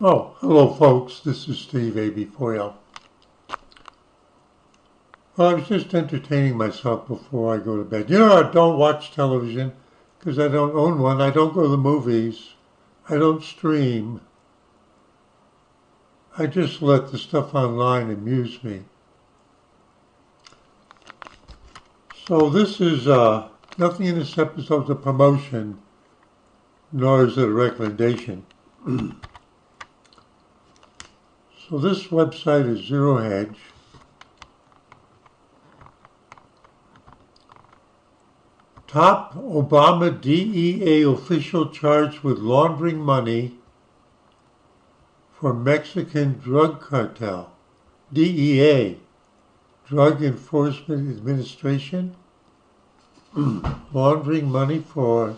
Oh, hello folks, this is Steve AB4L. Well, I was just entertaining myself before I go to bed. You know, I don't watch television because I don't own one. I don't go to the movies. I don't stream. I just let the stuff online amuse me. So this is nothing in this episode is a promotion, nor is it a recommendation. So this website is Zero Hedge. Top Obama DEA official charged with laundering money for Mexican drug cartel. DEA, Drug Enforcement Administration, laundering money for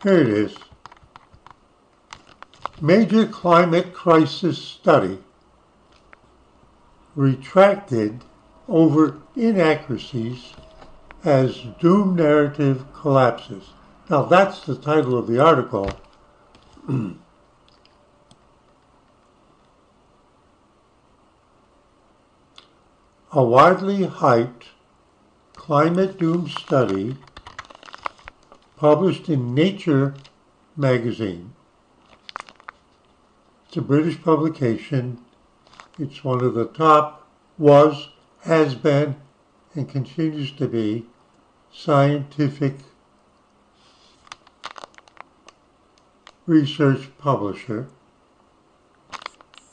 Here it is. Major climate crisis study retracted over inaccuracies as doom narrative collapses. Now that's the title of the article. A widely hyped climate doom study published in Nature magazine. It's a British publication. It's one of the top, has been, and continues to be scientific research publisher.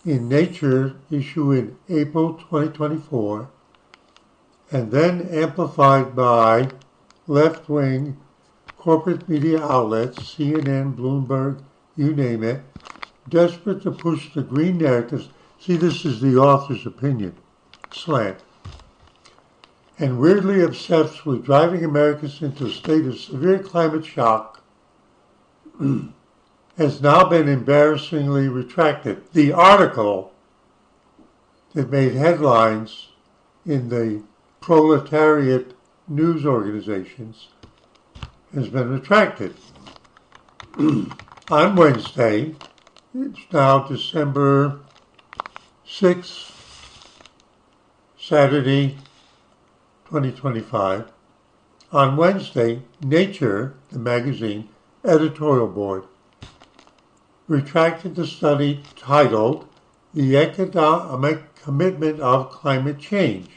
In Nature issue in April 2024, and then amplified by left-wing corporate media outlets, CNN, Bloomberg, you name it, desperate to push the green narratives. See, this is the author's opinion, slant. And weirdly obsessed with driving Americans into a state of severe climate shock has now been embarrassingly retracted. The article that made headlines in the proletariat news organizations has been retracted. On Wednesday, it's now December 6th, Saturday, 2025. On Wednesday, Nature, the magazine, editorial board, retracted the study titled The Economic Commitment of Climate Change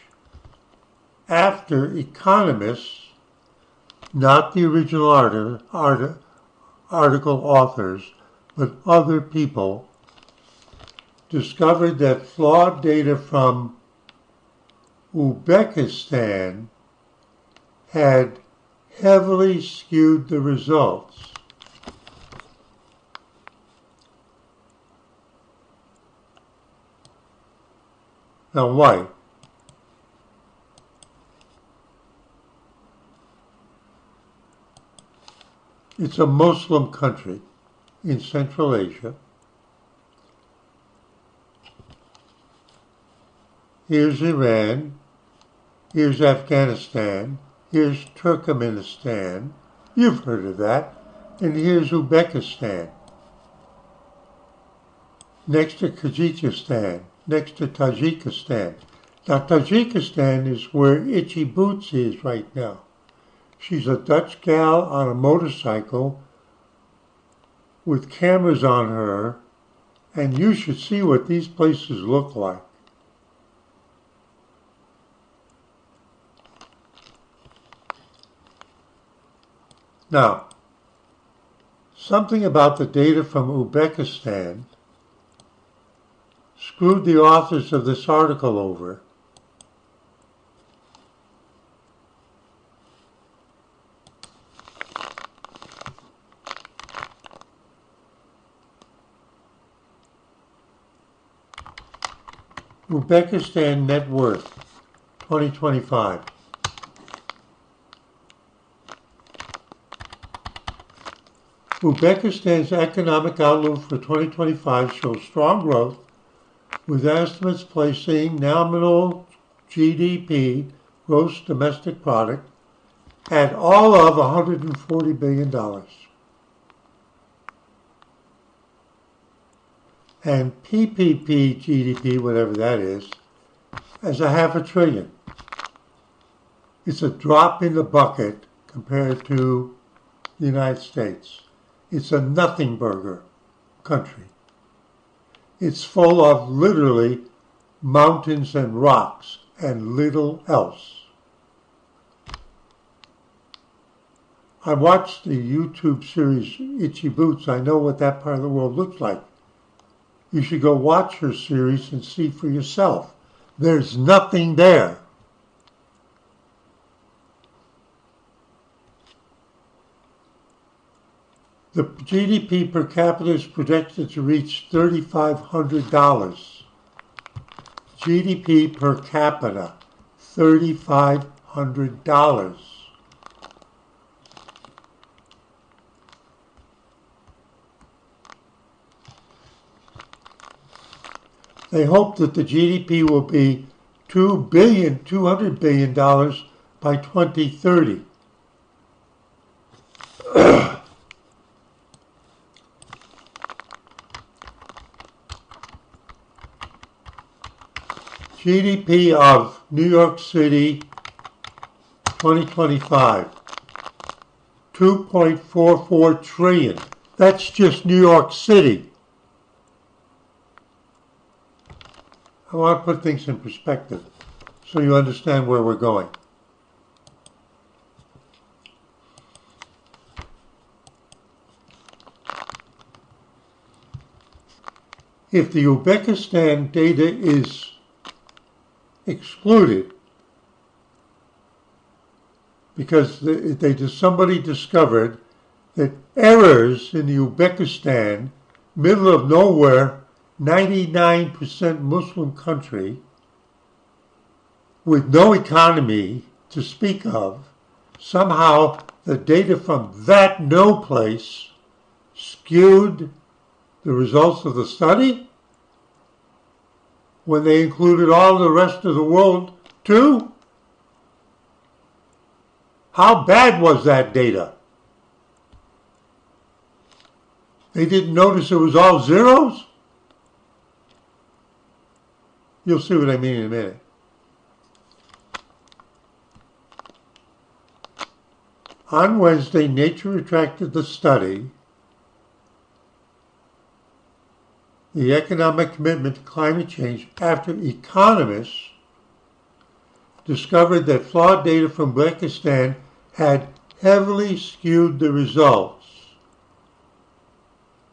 after economists, not the original article authors, but other people, discovered that flawed data from Uzbekistan had heavily skewed the results. Now, why? It's a Muslim country in Central Asia. Here's Iran, here's Afghanistan, here's Turkmenistan, you've heard of that, and here's Uzbekistan. Next to Kyrgyzstan, next to Tajikistan. Now Tajikistan is where Itchy Boots is right now. She's a Dutch gal on a motorcycle with cameras on her, and you should see what these places look like. Now, something about the data from Uzbekistan screwed the authors of this article over. Uzbekistan net worth, 2025. Uzbekistan's economic outlook for 2025 shows strong growth, with estimates placing nominal GDP, gross domestic product, at all of $140 billion. And PPP GDP, whatever that is, as a half a trillion. It's a drop in the bucket compared to the United States. It's a nothing burger country. It's full of literally mountains and rocks and little else. I watched the YouTube series Itchy Boots. I know what that part of the world looks like. You should go watch her series and see for yourself. There's nothing there. The GDP per capita is projected to reach $3,500. GDP per capita, $3,500. They hope that the GDP will be $200 billion by 2030. GDP of New York City 2025, 2.44 trillion. That's just New York City. I want to put things in perspective so you understand where we're going. If the Uzbekistan data is excluded because somebody discovered that errors in the Uzbekistan, middle of nowhere, 99% Muslim country with no economy to speak of, somehow the data from that no place skewed the results of the study when they included all the rest of the world too? How bad was that data? They didn't notice it was all zeros? You'll see what I mean in a minute. On Wednesday, Nature retracted the study, the economic commitment to climate change, after economists discovered that flawed data from Uzbekistan had heavily skewed the results.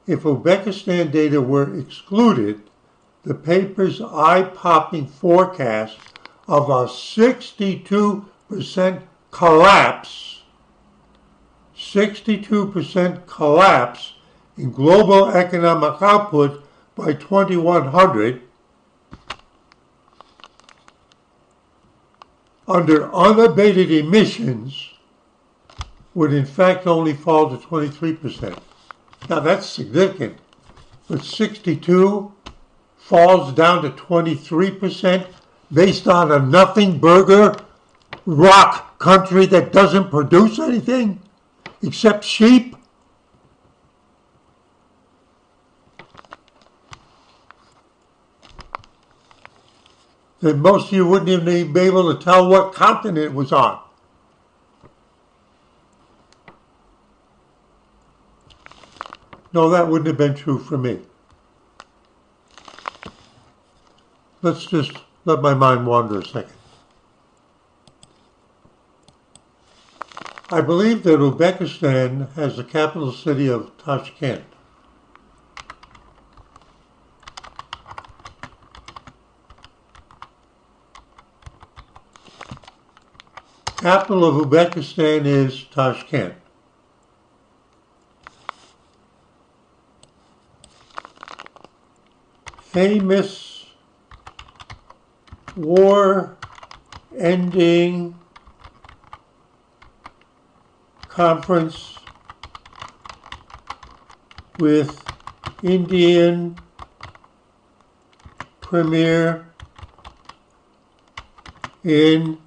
If Uzbekistan data were excluded, the paper's eye-popping forecast of a 62% collapse, 62% collapse in global economic output by 2100 under unabated emissions would in fact only fall to 23%. Now that's significant, but 62 falls down to 23% based on a nothing burger rock country that doesn't produce anything except sheep. Then most of you wouldn't even be able to tell what continent it was on. No, that wouldn't have been true for me. Let's just let my mind wander a second. I believe that Uzbekistan has the capital city of Tashkent. Capital of Uzbekistan is Tashkent. Famous war-ending conference with Indian premiere in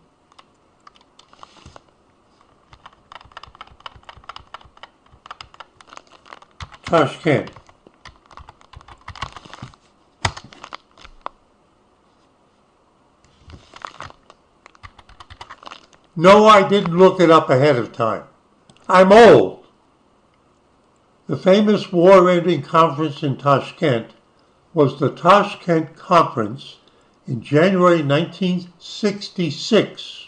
Tashkent. No, I didn't look it up ahead of time. I'm old. The famous war-ending conference in Tashkent was the Tashkent Conference in January 1966,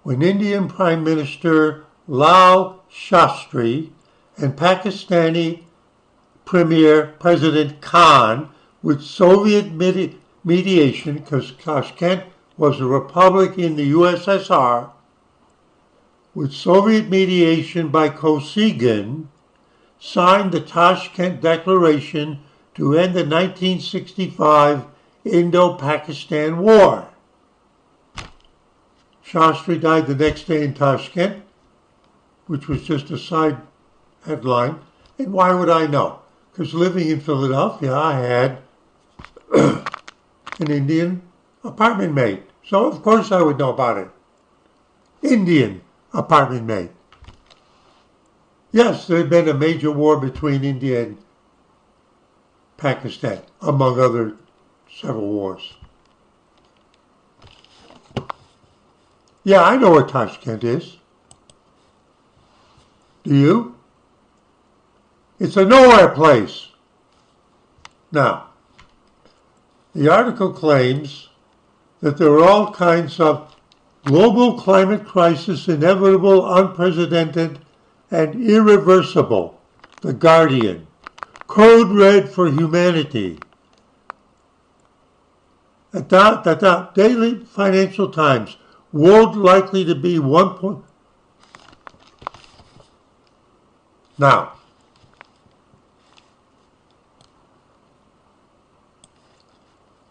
when Indian Prime Minister Lal Shastri and Pakistani Premier President Khan, with Soviet mediation, because Tashkent was a republic in the USSR, with Soviet mediation by Kosygin, signed the Tashkent Declaration to end the 1965 Indo-Pakistan War. Shastri died the next day in Tashkent, which was just a side headline. And why would I know? Because living in Philadelphia, I had an Indian apartment mate. So of course I would know about it. Indian apartment mate. Yes, there had been a major war between India and Pakistan, among other several wars. Yeah, I know what Tashkent is. Do you? It's a nowhere place. Now, the article claims that there are all kinds of global climate crisis, inevitable, unprecedented, and irreversible. The Guardian. Code red for humanity. Daily Financial Times. World likely to be 1. Now,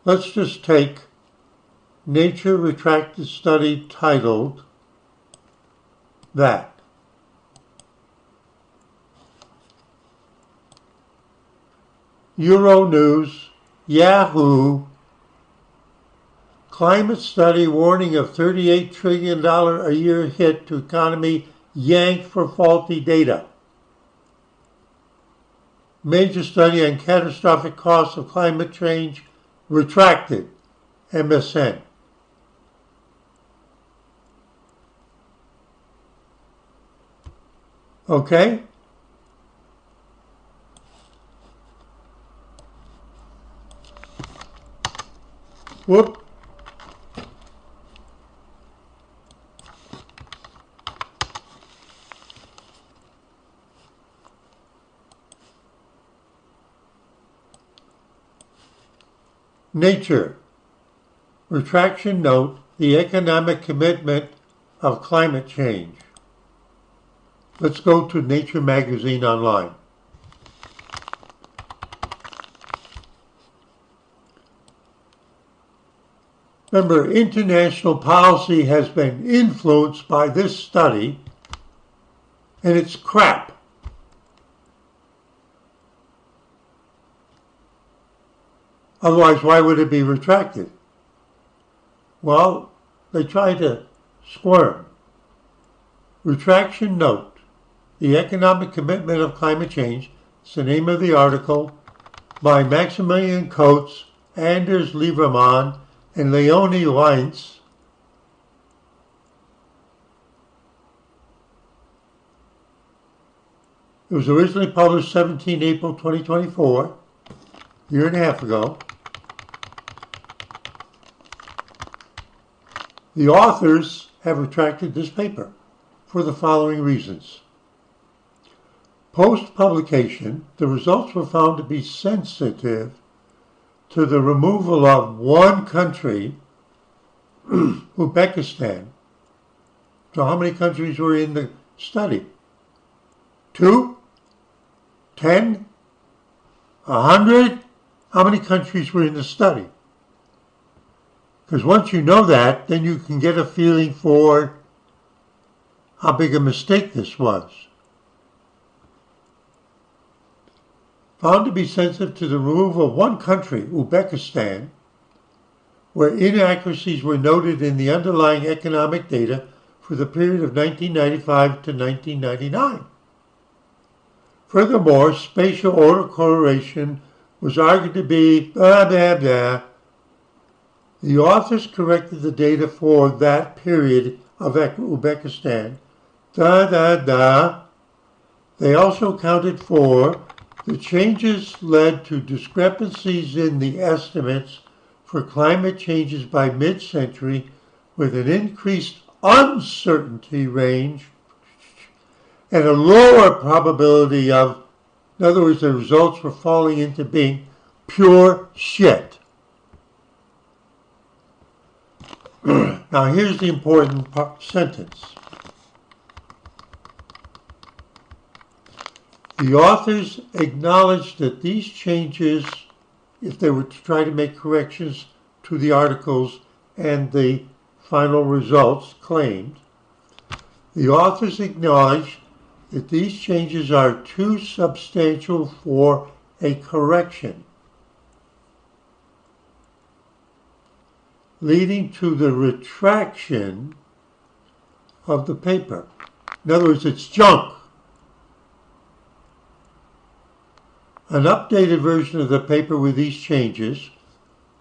let's just take Nature Retracted study titled that. Euronews, Yahoo, climate study warning of $38 trillion a year hit to economy yanked for faulty data. Major study on catastrophic costs of climate change retracted. MSN. Okay? Whoop. Nature. Retraction note, the economic commitment of climate change. Let's go to Nature magazine online. Remember, international policy has been influenced by this study, and it's crap. Otherwise, why would it be retracted? Well, they try to squirm. Retraction note, the economic commitment of climate change. It's the name of the article by Maximilian Coates, Anders Lieberman, and Leonie Leinz. It was originally published 17 April 2024, a year and a half ago. The authors have retracted this paper for the following reasons. Post-publication, the results were found to be sensitive to the removal of one country, Uzbekistan. So how many countries were in the study? 2? 10? 100? How many countries were in the study? Because once you know that, then you can get a feeling for how big a mistake this was. found to be sensitive to the removal of one country, Uzbekistan, where inaccuracies were noted in the underlying economic data for the period of 1995 to 1999. Furthermore, spatial autocorrelation was argued to be blah, blah, blah. The authors corrected the data for that period of Uzbekistan. They also accounted for the changes led to discrepancies in the estimates for climate changes by mid-century with an increased uncertainty range and a lower probability of, in other words, the results were falling into being pure shit. Now here's the important sentence. The authors acknowledged that these changes, if they were to try to make corrections to the articles and the final results claimed, the authors acknowledged that these changes are too substantial for a correction, leading to the retraction of the paper. In other words, it's junk. An updated version of the paper with these changes,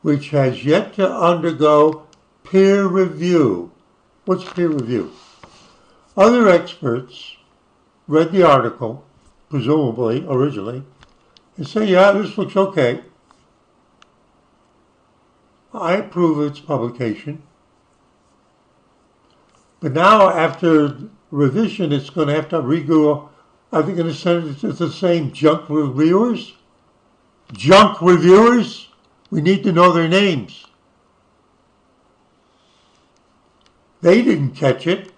which has yet to undergo peer review. What's peer review? Other experts read the article, presumably, originally, and say, yeah, this looks okay. I approve of its publication. But now, after revision, it's going to have to re-go. Are they going to send it to the same junk reviewers? Junk reviewers? We need to know their names. They didn't catch it.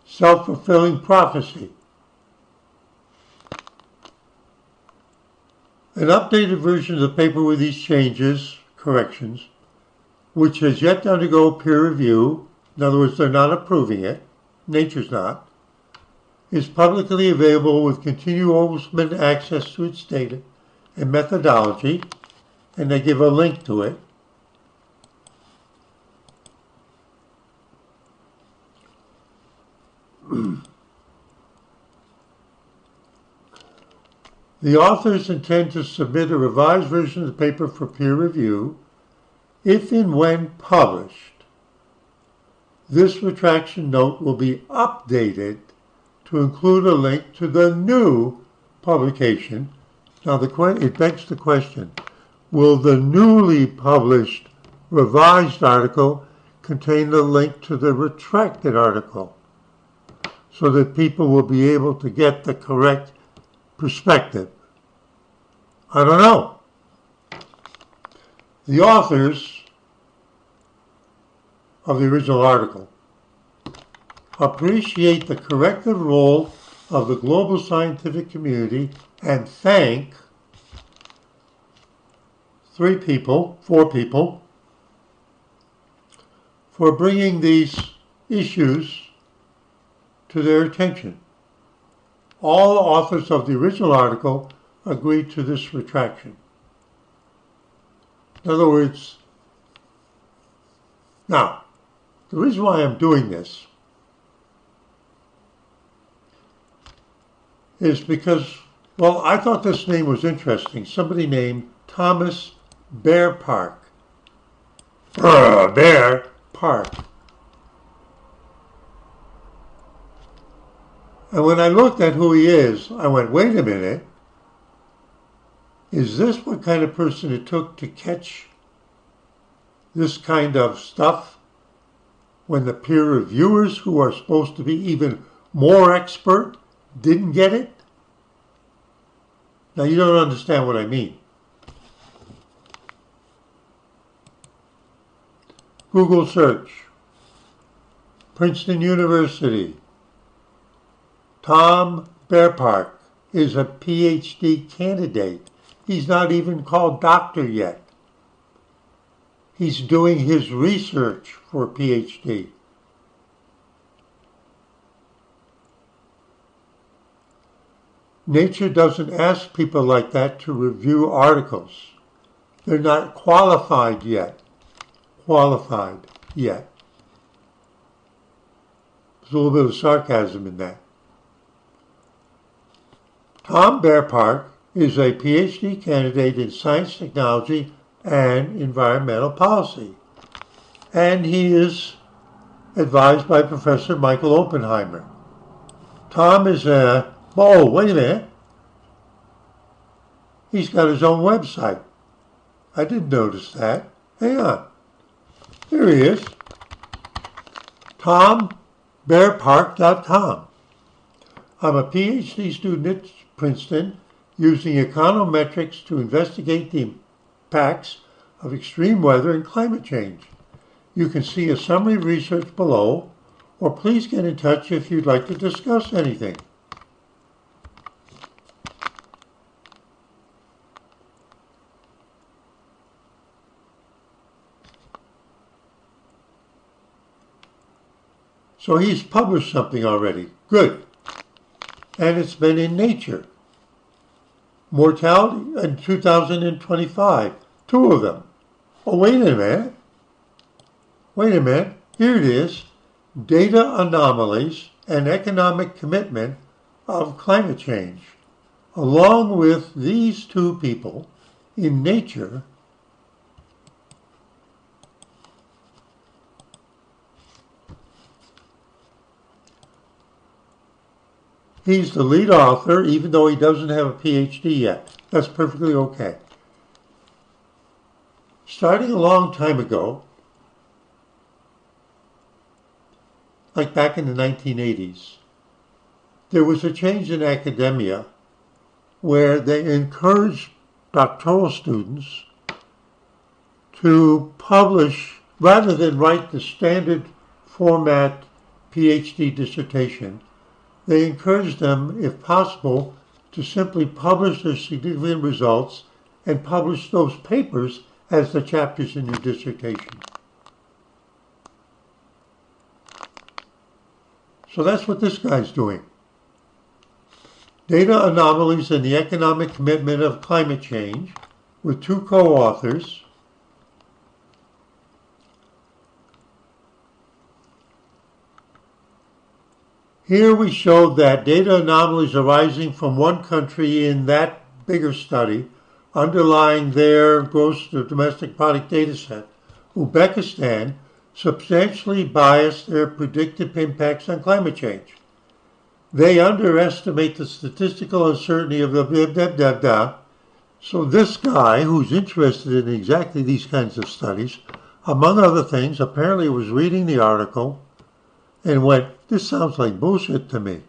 Self-fulfilling prophecy. An updated version of the paper with these changes, corrections, which has yet to undergo peer review, in other words, they're not approving it, Nature's not, is publicly available with continuous open access to its data and methodology, and they give a link to it. The authors intend to submit a revised version of the paper for peer review if and when published. This retraction note will be updated to include a link to the new publication. Now, it begs the question, will the newly published revised article contain the link to the retracted article so that people will be able to get the correct perspective? I don't know. The authors of the original article appreciate the corrective role of the global scientific community and thank four people, for bringing these issues to their attention. All authors of the original article agreed to this retraction. In other words, now, the reason why I'm doing this is because, well, I thought this name was interesting. Somebody named Thomas Bear Park. Bear Park. And when I looked at who he is, I went, wait a minute. Is this what kind of person it took to catch this kind of stuff when the peer reviewers, who are supposed to be even more expert, didn't get it? Now, you don't understand what I mean. Google search. Princeton University. Tom Bearpark is a PhD candidate. He's not even called doctor yet. He's doing his research for a PhD. Nature doesn't ask people like that to review articles. They're not qualified yet. Qualified yet. There's a little bit of sarcasm in that. Tom Bearpark is a PhD candidate in science, technology, and environmental policy. And he is advised by Professor Michael Oppenheimer. Tom is a... Oh, wait a minute. He's got his own website. I didn't notice that. Hang on. Here he is. TomBearpark.com. I'm a PhD student at Princeton using econometrics to investigate the impacts of extreme weather and climate change. You can see a summary of research below, or please get in touch if you'd like to discuss anything. So he's published something already. Good. And it's been in Nature. Mortality in 2025. 2 of them. Oh, wait a minute. Wait a minute. Here it is. Data anomalies and economic commitment of climate change. Along with these 2 people in Nature. He's the lead author, even though he doesn't have a PhD yet. That's perfectly okay. Starting a long time ago, like back in the 1980s, there was a change in academia where they encouraged doctoral students to publish, rather than write the standard format PhD dissertation, they encouraged them, if possible, to simply publish their significant results and publish those papers as the chapters in your dissertation. So that's what this guy's doing. Data anomalies and the economic commitment of climate change, with 2 co-authors. Here we showed that data anomalies arising from one country in that bigger study, underlying their gross domestic product data set, Uzbekistan, substantially biased their predicted impacts on climate change. They underestimate the statistical uncertainty of the blah, blah, blah, blah. So this guy, who's interested in exactly these kinds of studies, among other things, apparently was reading the article and went, this sounds like bullshit to me.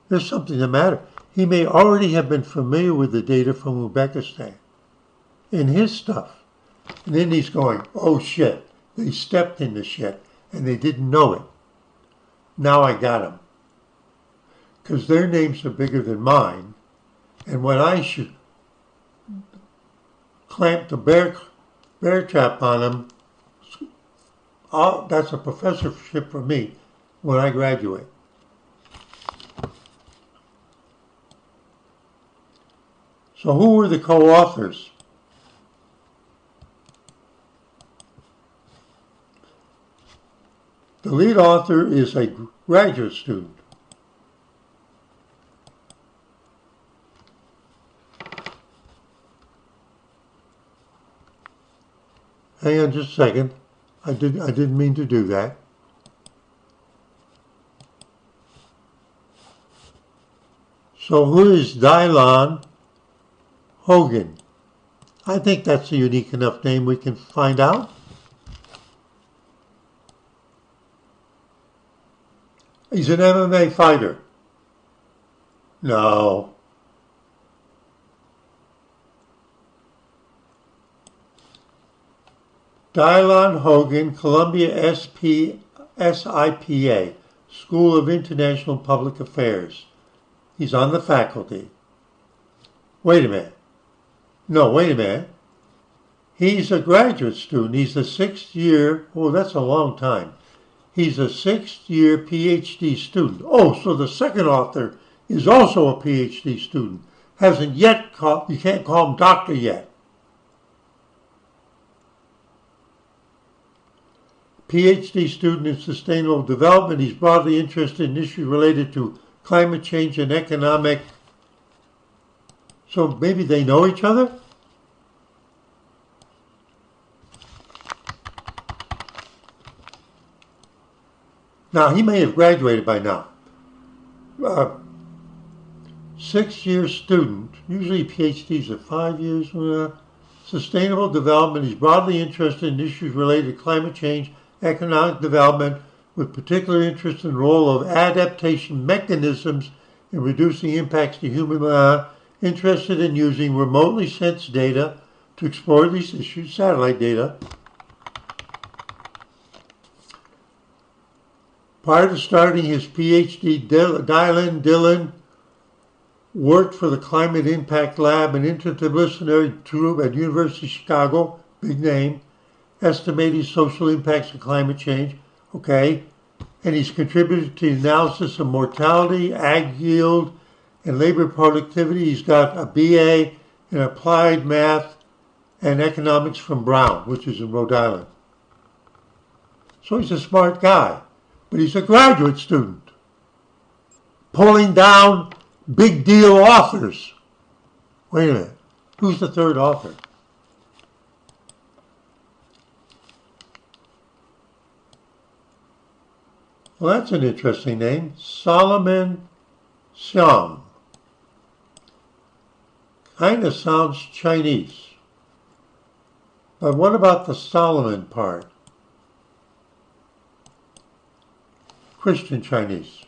There's something the matter. He may already have been familiar with the data from Uzbekistan in his stuff. And then he's going, oh shit, they stepped in the shit and they didn't know it. Now I got them. Because their names are bigger than mine. And when I should clamp the bear trap on them, that's a professorship for me when I graduate. So who were the co-authors? The lead author is a graduate student. Hang on just a second. I didn't mean to do that. So who is Dylan Hogan? I think that's a unique enough name we can find out. He's an MMA fighter. No. Dylan Hogan, Columbia SIPA, School of International Public Affairs. He's on the faculty. Wait a minute. No, wait a minute. He's a graduate student. He's a 6th year, oh, that's a long time. He's a 6th year PhD student. Oh, so the second author is also a PhD student. Hasn't yet called, you can't call him doctor yet. PhD student in sustainable development. He's broadly interested in issues related to climate change and economic. So maybe they know each other? Now, he may have graduated by now. 6-year student, usually PhDs are 5 years. Sustainable development. He's broadly interested in issues related to climate change, economic development, with particular interest in the role of adaptation mechanisms in reducing impacts to human. Interested in using remotely sensed data to explore these issues, satellite data. Prior to starting his PhD, Dylan worked for the Climate Impact Lab, an interdisciplinary group at University of Chicago, big name, estimating social impacts of climate change. Okay, and he's contributed to the analysis of mortality, ag yield, and labor productivity. He's got a BA in applied math and economics from Brown, which is in Rhode Island. So he's a smart guy, but he's a graduate student, pulling down big deal authors. Wait a minute, who's the third author? Well, that's an interesting name, Solomon Xiang. Kind of sounds Chinese. But what about the Solomon part? Christian Chinese.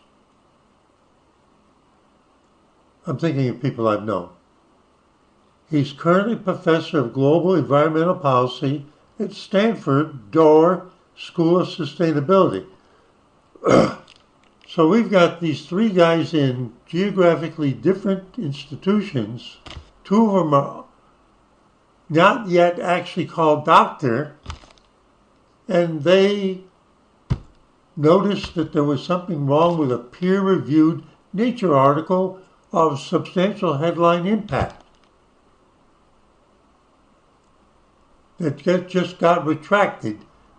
I'm thinking of people I've known. He's currently professor of global environmental policy at Stanford Doerr School of Sustainability. So we've got these three guys in geographically different institutions. Two of them are not yet actually called doctor, and they noticed that there was something wrong with a peer-reviewed Nature article of substantial headline impact that just got retracted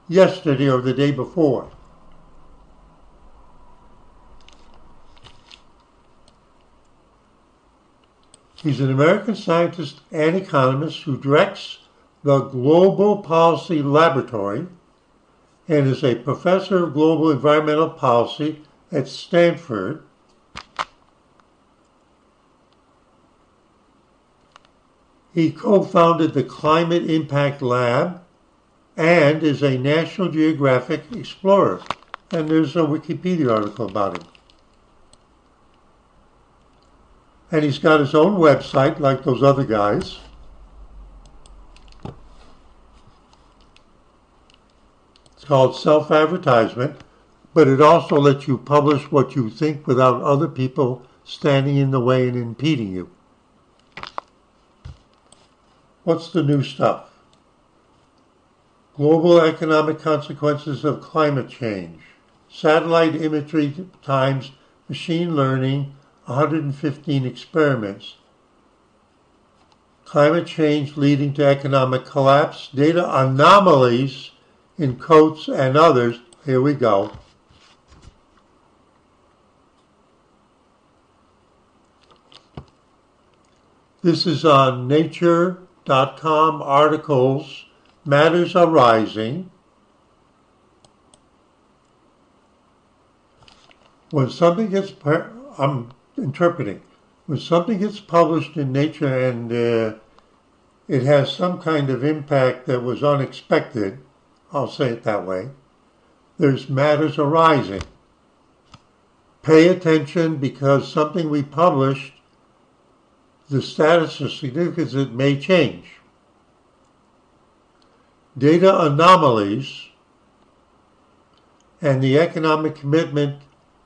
yesterday or the day before. He's an American scientist and economist who directs the Global Policy Laboratory and is a professor of global environmental policy at Stanford. He co-founded the Climate Impact Lab and is a National Geographic explorer. And there's a Wikipedia article about him. And he's got his own website, like those other guys. It's called Self-Advertisement, but it also lets you publish what you think without other people standing in the way and impeding you. What's the new stuff? Global economic consequences of climate change. Satellite imagery times machine learning, 115 experiments. Climate change leading to economic collapse. Data anomalies in Coates and others. Here we go. This is on nature.com articles. Matters are rising. When something gets, I'm interpreting, when something gets published in Nature and it has some kind of impact that was unexpected, I'll say it that way, there's matters arising. Pay attention because something we published, the status or significance, it may change. Data anomalies and the economic commitment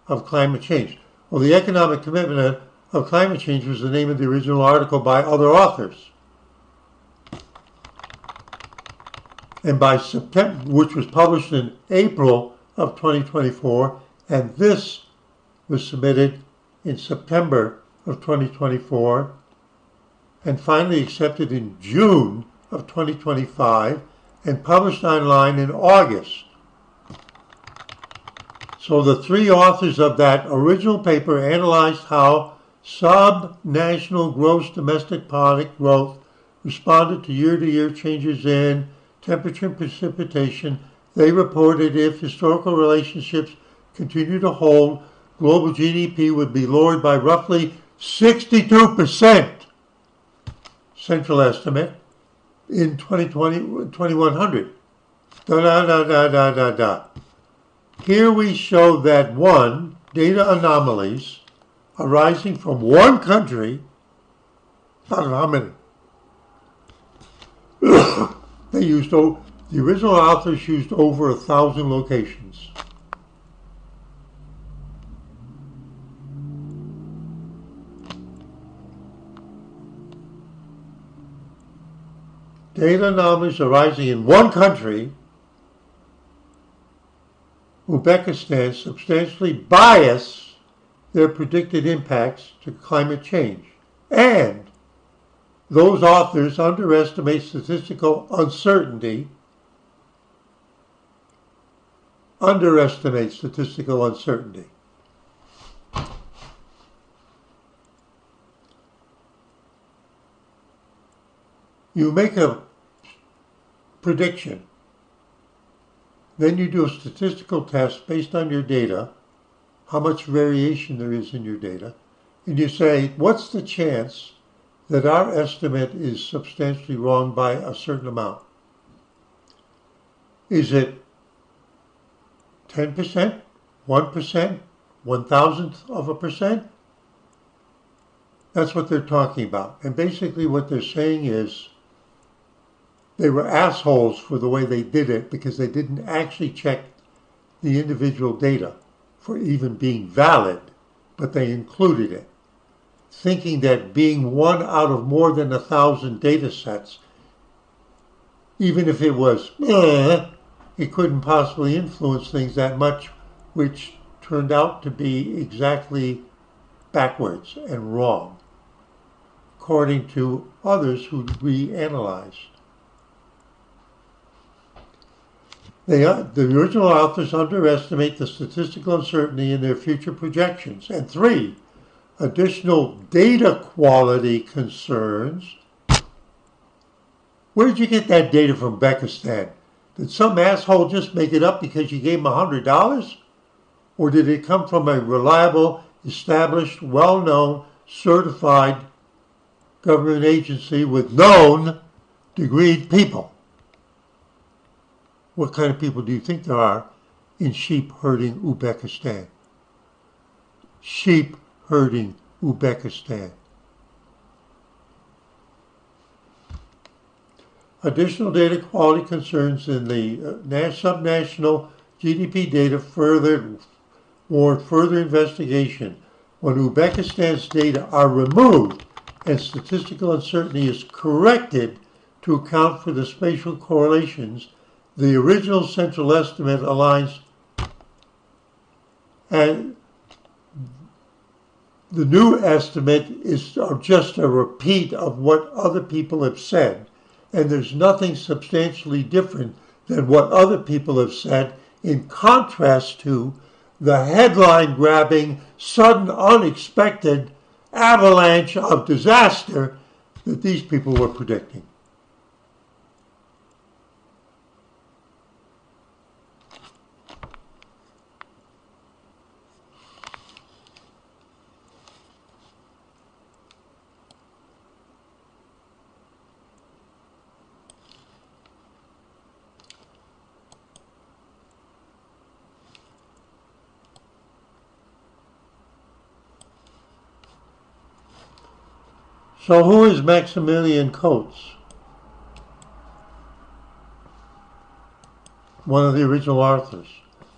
of climate change. Well, the economic commitment of climate change was the name of the original article by other authors. And by September, which was published in April of 2024, and this was submitted in September of 2024 and finally accepted in June of 2025 and published online in August. So the three authors of that original paper analyzed how sub-national gross domestic product growth responded to year-to-year changes in temperature and precipitation. They reported if historical relationships continue to hold, global GDP would be lowered by roughly 62%, central estimate, in 2100. Here we show that one, data anomalies arising from one country, I don't know how many. The original authors used over 1,000 locations. Data anomalies arising in one country, Uzbekistan, substantially bias their predicted impacts to climate change. And those authors underestimate statistical uncertainty. You make a prediction. Then you do a statistical test based on your data, how much variation there is in your data, and you say, what's the chance that our estimate is substantially wrong by a certain amount? Is it 10%, 1%, 1,000%? That's what they're talking about. And basically what they're saying is they were assholes for the way they did it because they didn't actually check the individual data for even being valid, but they included it, thinking that being one out of more than 1,000 data sets, even if it was, it couldn't possibly influence things that much, which turned out to be exactly backwards and wrong, according to others who reanalyzed. The original authors underestimate the statistical uncertainty in their future projections. And 3, additional data quality concerns. Where did you get that data from Uzbekistan? Did some asshole just make it up because you gave him $100? Or did it come from a reliable, established, well-known, certified government agency with known, degreed people? What kind of people do you think there are in sheep herding Uzbekistan? Sheep herding Uzbekistan. Additional data quality concerns in the subnational GDP data warrant further investigation. When Uzbekistan's data are removed and statistical uncertainty is corrected to account for the spatial correlations, the original central estimate aligns, and the new estimate is just a repeat of what other people have said. And there's nothing substantially different than what other people have said, in contrast to the headline-grabbing, sudden, unexpected avalanche of disaster that these people were predicting. So who is Maximilian Coates? One of the original authors.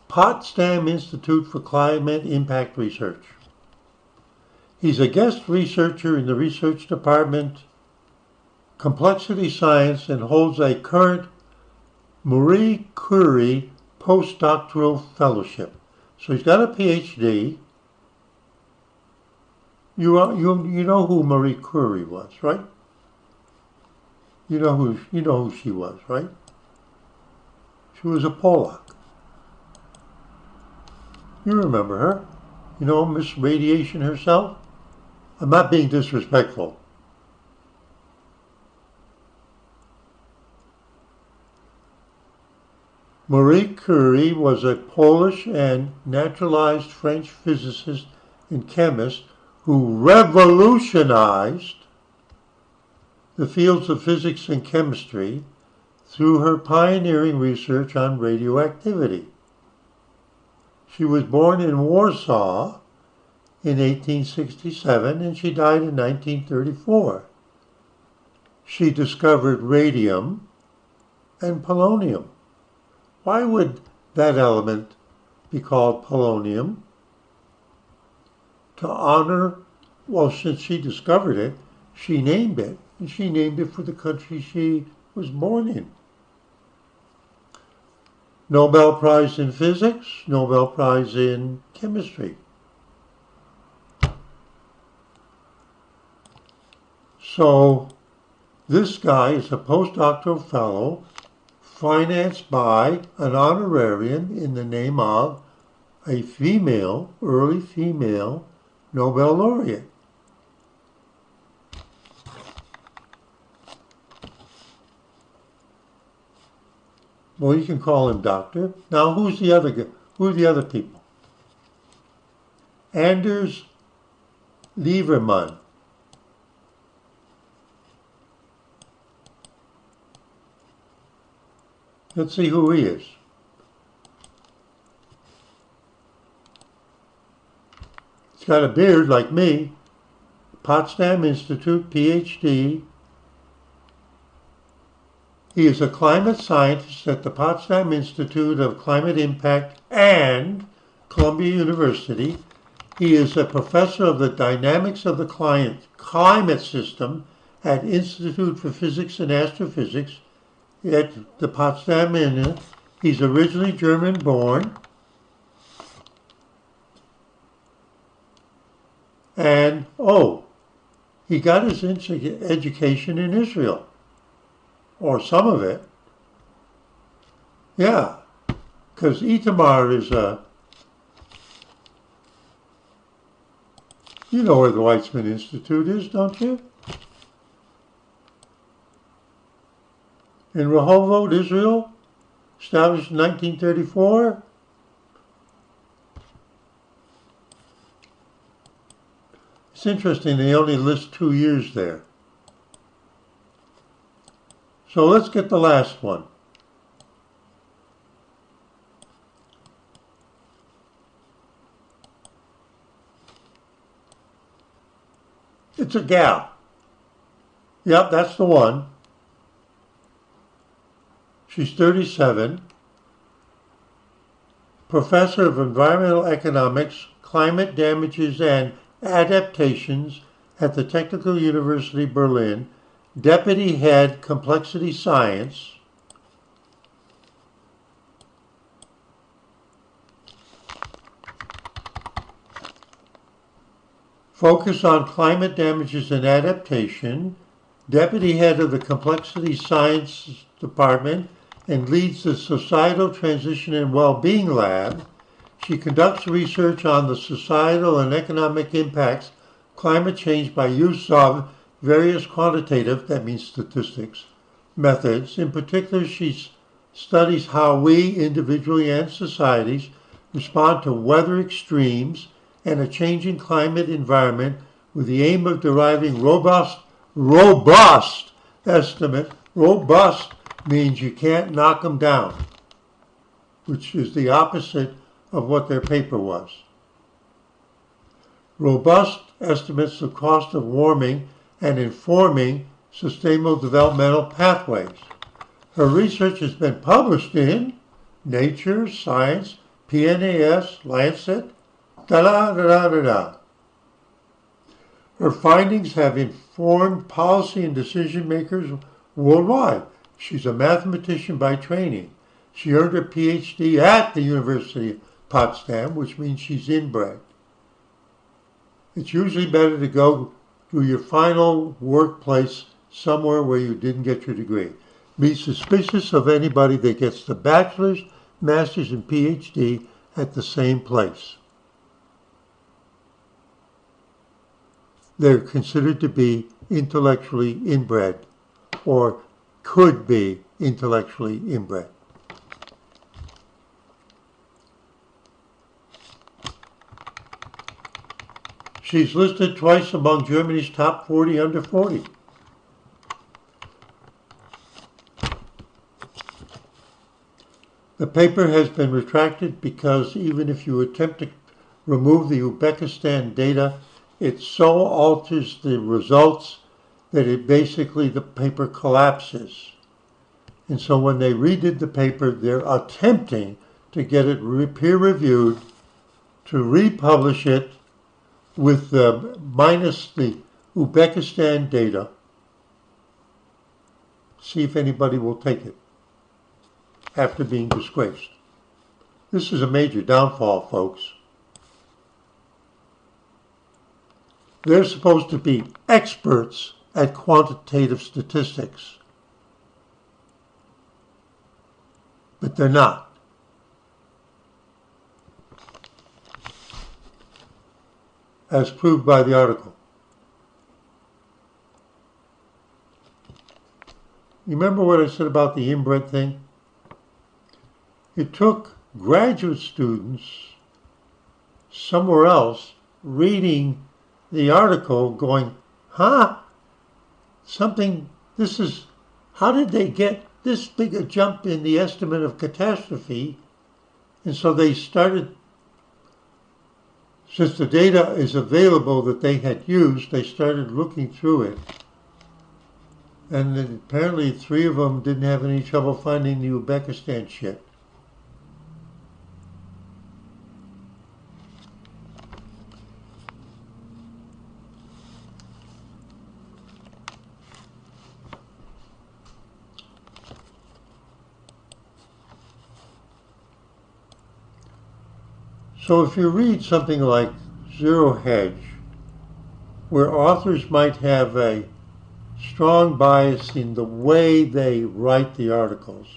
Potsdam Institute for Climate Impact Research. He's a guest researcher in the research department, Complexity Science, and holds a current Marie Curie postdoctoral fellowship. So he's got a PhD. You know who Marie Curie was, right? You know who she was, right? She was a Polak. You remember her? You know Miss Radiation herself? I'm not being disrespectful. Marie Curie was a Polish and naturalized French physicist and chemist who revolutionized the fields of physics and chemistry through her pioneering research on radioactivity. She was born in Warsaw in 1867 and she died in 1934. She discovered radium and polonium. Why would that element be called polonium? To honor, well, since she discovered it, she named it, and she named it for the country she was born in. Nobel Prize in Physics, Nobel Prize in Chemistry. So this guy is a postdoctoral fellow financed by an honorarium in the name of a female, early female Nobel laureate. Well, you can call him doctor. Now, who's the other guy? Who are the other people? Anders Lieberman. Let's see who he is. He's got a beard like me. Potsdam Institute, PhD. He is a climate scientist at the Potsdam Institute of Climate Impact and Columbia University. He is a professor of the dynamics of the climate system at Institute for Physics and Astrophysics at the Potsdam Institute. He's originally German-born. And, he got his education in Israel. Or some of it. Yeah. Because Itamar is you know where the Weizmann Institute is, don't you? In Rehovot, Israel, established in 1934. It's interesting, they only list 2 years there. So let's get the last one. It's a gal. Yep, that's the one. She's 37. Professor of Environmental Economics, Climate Damages and Adaptations at the Technical University Berlin. Deputy Head, Complexity Science. Focus on Climate Damages and Adaptation. Deputy Head of the Complexity Science Department and leads the Societal Transition and Wellbeing Lab. She conducts research on the societal and economic impacts of climate change by use of various quantitative, that means statistics, methods. In particular, she studies how we, individually and societies, respond to weather extremes and a changing climate environment with the aim of deriving robust estimates. Robust means you can't knock them down, which is the opposite of what their paper was. Robust estimates of cost of warming and informing sustainable developmental pathways. Her research has been published in Nature, Science, PNAS, Lancet, da-da-da-da-da-da. Her findings have informed policy and decision makers worldwide. She's a mathematician by training. She earned her PhD at the University of Potsdam, which means she's inbred. It's usually better to go to your final workplace somewhere where you didn't get your degree. Be suspicious of anybody that gets the bachelor's, master's, and PhD at the same place. They're considered to be intellectually inbred, or could be intellectually inbred. She's listed twice among Germany's top 40 under 40. The paper has been retracted because even if you attempt to remove the Uzbekistan data, it so alters the results that it basically, the paper collapses. And so when they redid the paper, they're attempting to get it peer-reviewed, to republish it with minus the Uzbekistan data. See if anybody will take it after being disgraced. This is a major downfall, folks. They're supposed to be experts at quantitative statistics, but they're not. As proved by the article. Remember what I said about the inbred thing? It took graduate students somewhere else reading the article going, huh? How did they get this big a jump in the estimate of catastrophe? And so they started, since the data is available that they had used, they started looking through it. And then apparently 3 of them didn't have any trouble finding the Uzbekistan shit. So if you read something like Zero Hedge, where authors might have a strong bias in the way they write the articles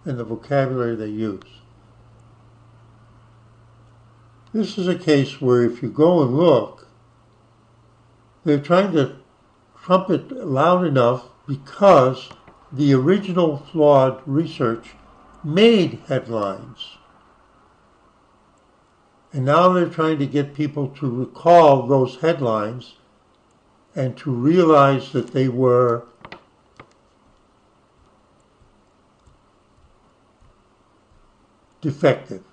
and the vocabulary they use, this is a case where if you go and look, they're trying to trumpet loud enough because the original flawed research made headlines. And now they're trying to get people to recall those headlines and to realize that they were defective.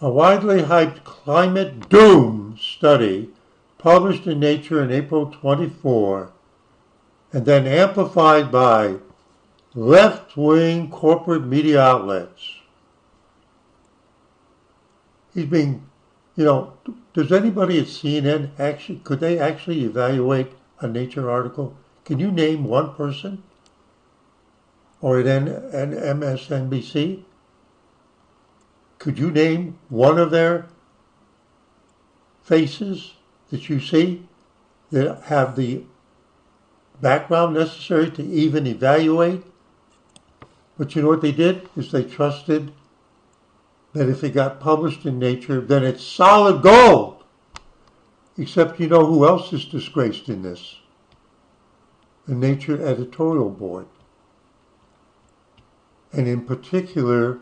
A widely hyped climate doom study published in Nature in April 24 and then amplified by left-wing corporate media outlets. He's being, does anybody at CNN could they actually evaluate a Nature article? Can you name one person? Or at MSNBC? Could you name one of their faces that you see that have the background necessary to even evaluate? But you know what they did? Is they trusted that if it got published in Nature, then it's solid gold. Except you know who else is disgraced in this? The Nature editorial board. And in particular,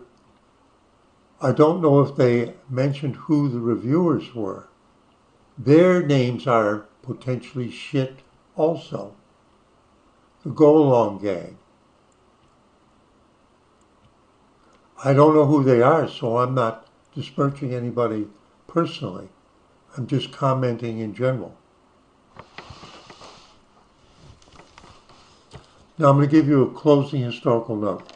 I don't know if they mentioned who the reviewers were. Their names are potentially shit also. The go-along gang. I don't know who they are, so I'm not disparaging anybody personally. I'm just commenting in general. Now I'm going to give you a closing historical note.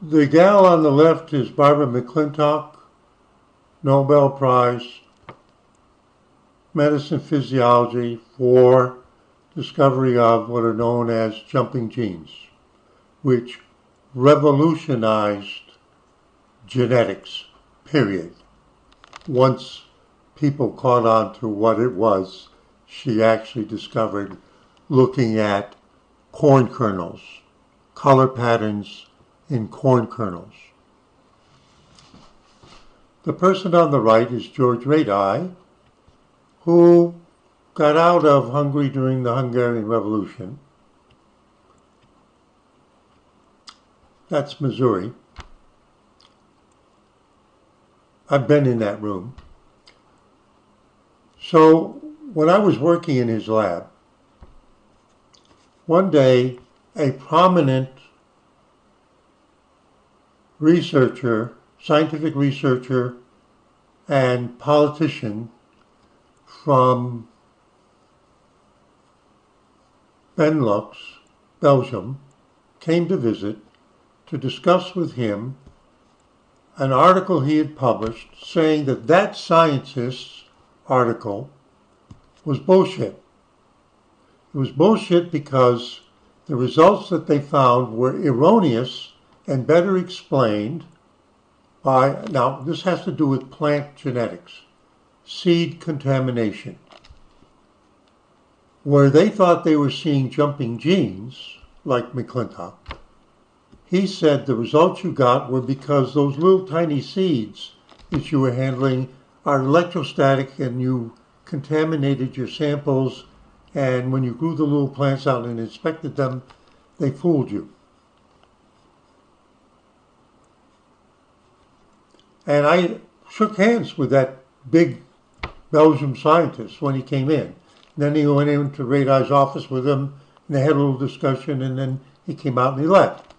The gal on the left is Barbara McClintock, Nobel Prize, medicine physiology for discovery of what are known as jumping genes, which revolutionized genetics, period. Once people caught on to what it was, she actually discovered looking at corn kernels, color patterns in corn kernels. The person on the right is George Radai, who got out of Hungary during the Hungarian Revolution. That's Missouri. I've been in that room. So when I was working in his lab, one day a prominent researcher, scientific researcher, and politician from Benelux, Belgium, came to visit to discuss with him an article he had published saying that that scientist's article was bullshit. It was bullshit because the results that they found were erroneous and better explained by, now this has to do with plant genetics, seed contamination. Where they thought they were seeing jumping genes, like McClintock, he said the results you got were because those little tiny seeds that you were handling are electrostatic and you contaminated your samples, and when you grew the little plants out and inspected them, they fooled you. And I shook hands with that big Belgian scientist when he came in. Then he went into Radai's office with him, and they had a little discussion, and then he came out and he left.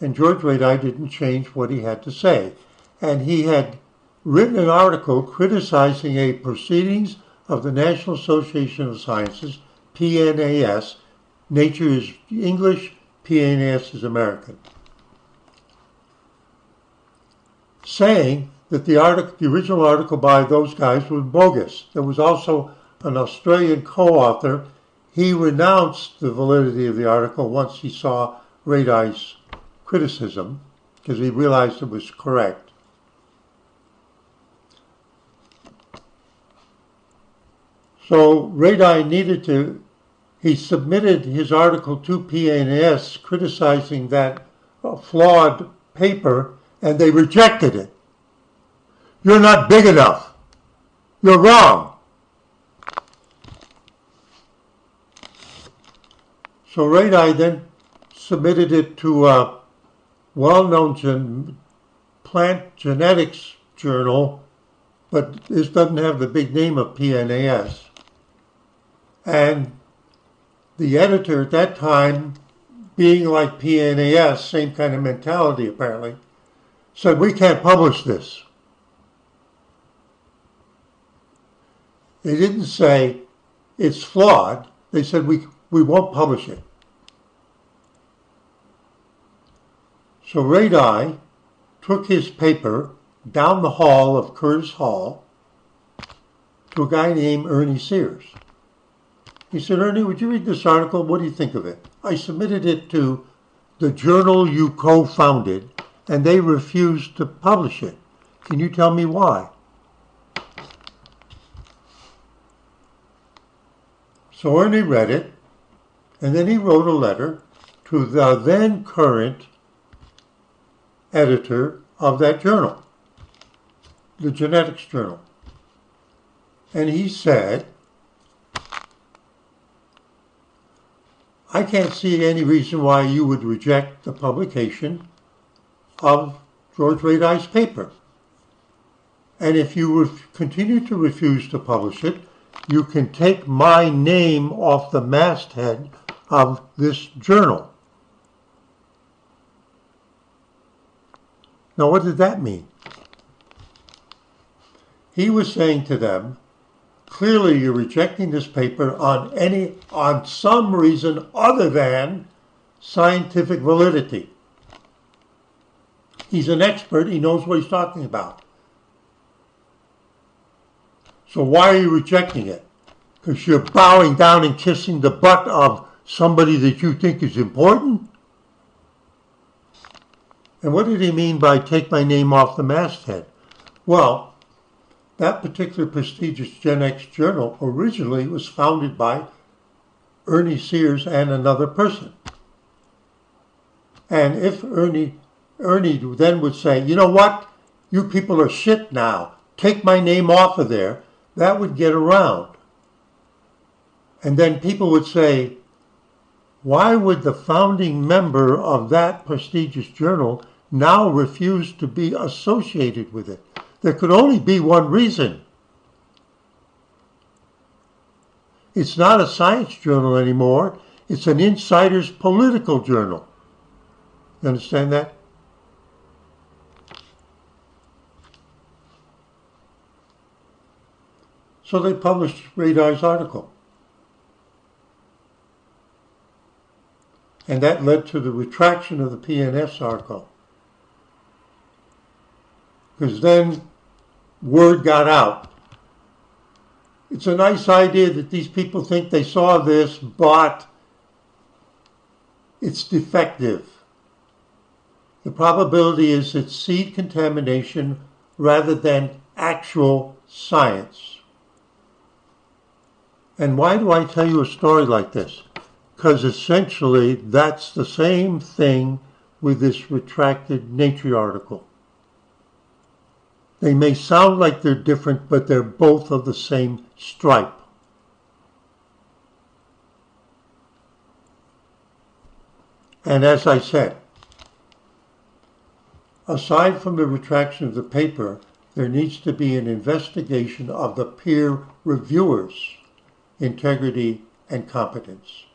And George Radai didn't change what he had to say. And he had written an article criticizing a proceedings of the National Association of Sciences, PNAS. Nature is English, PNAS is American. Saying that the original article by those guys was bogus. There was also an Australian co-author. He renounced the validity of the article once he saw Radai's criticism, because he realized it was correct. So Radai he submitted his article to PNAS criticizing that flawed paper, and they rejected it. You're not big enough. You're wrong. So Radai then submitted it to a well-known plant genetics journal, but this doesn't have the big name of PNAS. And the editor at that time, being like PNAS, same kind of mentality apparently, said, we can't publish this. They didn't say it's flawed. They said we won't publish it. So Radai took his paper down the hall of Curtis Hall to a guy named Ernie Sears. He said, Ernie, would you read this article? What do you think of it? I submitted it to the journal you co-founded, and they refused to publish it. Can you tell me why? So Ernie read it, and then he wrote a letter to the then current editor of that journal, the genetics journal. And he said, I can't see any reason why you would reject the publication of George Radai's paper. And if you continue to refuse to publish it, you can take my name off the masthead of this journal. Now, what did that mean? He was saying to them, clearly you're rejecting this paper on some reason other than scientific validity. He's an expert. He knows what he's talking about. So why are you rejecting it? Because you're bowing down and kissing the butt of somebody that you think is important? And what did he mean by take my name off the masthead? Well, that particular prestigious Gen X journal originally was founded by Ernie Sears and another person. And if Ernie then would say, you know what, you people are shit now, take my name off of there, that would get around. And then people would say, why would the founding member of that prestigious journal now refuse to be associated with it? There could only be one reason. It's not a science journal anymore. It's an insider's political journal. You understand that? So they published Radar's article. And that led to the retraction of the PNS article. Because then word got out. It's a nice idea that these people think they saw this, but it's defective. The probability is it's seed contamination rather than actual science. And why do I tell you a story like this? Because essentially that's the same thing with this retracted Nature article. They may sound like they're different, but they're both of the same stripe. And as I said, aside from the retraction of the paper, there needs to be an investigation of the peer reviewers' integrity and competence,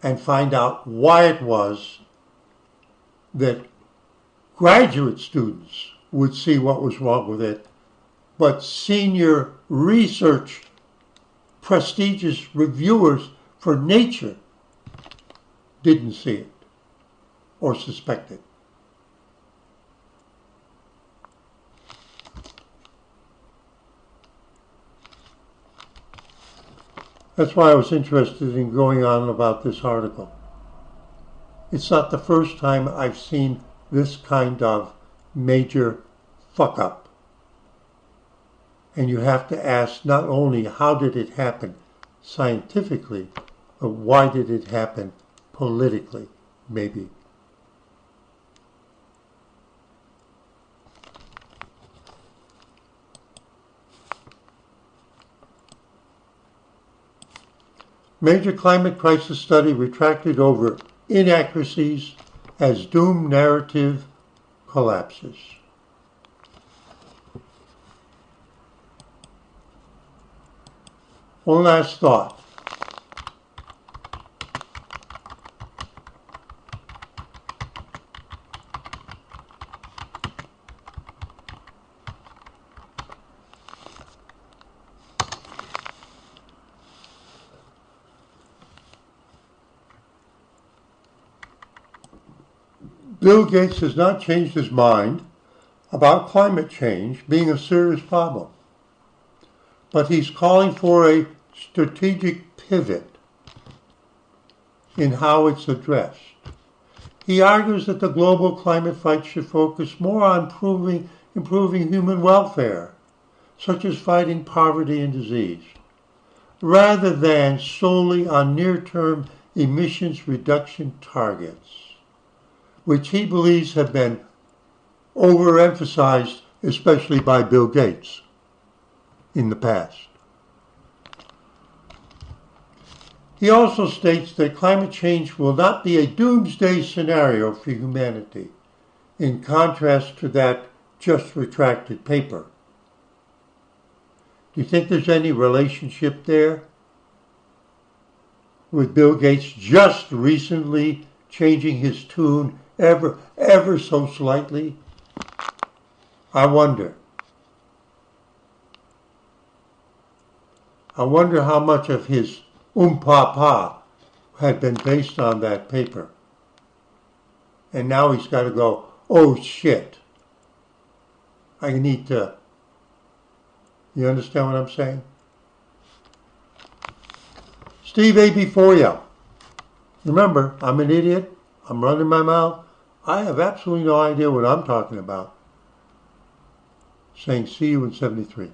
and find out why it was that graduate students would see what was wrong with it, but senior research, prestigious reviewers for Nature didn't see it or suspect it. That's why I was interested in going on about this article. It's not the first time I've seen this kind of major fuck up. And you have to ask not only how did it happen scientifically, but why did it happen politically, maybe. Major climate crisis study retracted over inaccuracies as doom narrative collapses. One last thought. Bill Gates has not changed his mind about climate change being a serious problem, but he's calling for a strategic pivot in how it's addressed. He argues that the global climate fight should focus more on improving human welfare, such as fighting poverty and disease, rather than solely on near-term emissions reduction targets, which he believes have been overemphasized, especially by Bill Gates in the past. He also states that climate change will not be a doomsday scenario for humanity, in contrast to that just retracted paper. Do you think there's any relationship there with Bill Gates just recently changing his tune ever so slightly? I wonder. I wonder how much of his pa had been based on that paper. And now he's got to go, oh shit, I need to. You understand what I'm saying? Steve AB4 Remember, I'm an idiot. I'm running my mouth. I have absolutely no idea what I'm talking about. Saying see you in 73.